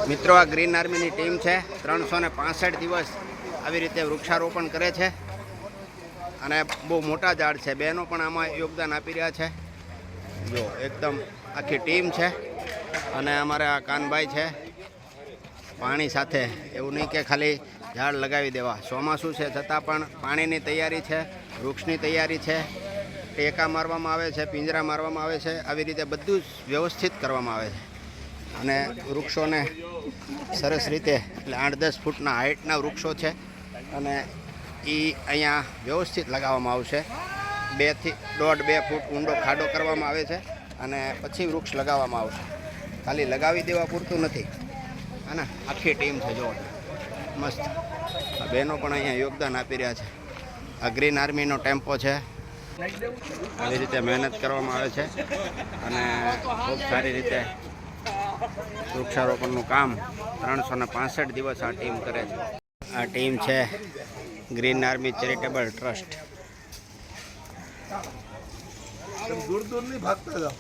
મિત્રો આ green આર્મીની team છે 365 દિવસ આવી રીતે વૃક્ષારોપણ કરે છે અને બહુ મોટા ઝાડ છે. બહેનો પણ આમાં યોગદાન આપી રહ્યા છે. જો એકદમ આખી ટીમ છે અને અમારા આ કાનભાઈ છે પાણી સાથે. એવું નહીં કે ખાલી ઝાડ લગાવી દેવા. ચોમાસું છે છતાં પણ પાણીની તૈયારી છે, વૃક્ષની તૈયારી છે, ટેકા મારવામાં આવે છે, પિંજરા મારવામાં આવે છે. આવી રીતે બધું જ વ્યવસ્થિત કરવામાં આવે છે અને વૃક્ષોને સરસ રીતે એટલે 8-10 ફૂટના હાઇટના વૃક્ષો છે અને એ અહીંયા વ્યવસ્થિત લગાવવામાં આવશે. 2 થી 1.5-2 ફૂટ ઊંડો ખાડો કરવામાં આવે છે અને પછી વૃક્ષ લગાવવામાં આવશે. ખાલી લગાવી દેવા પૂરતું નથી. અને આખી ટીમ છે જો મસ્ત. આ બહેનો પણ અહીંયા યોગદાન આપી રહ્યા છે. આ ગ્રીન આર્મીનો ટેમ્પો છે. આવી રીતે મહેનત કરવામાં આવે છે અને ખૂબ સારી રીતે વૃક્ષારોપણનું કામ 365 દિવસ આ ટીમ કરે છે. આ ટીમ છે ગ્રીન આર્મી ચેરિટેબલ ટ્રસ્ટ. दूर दूर नहीं भागता जाओ.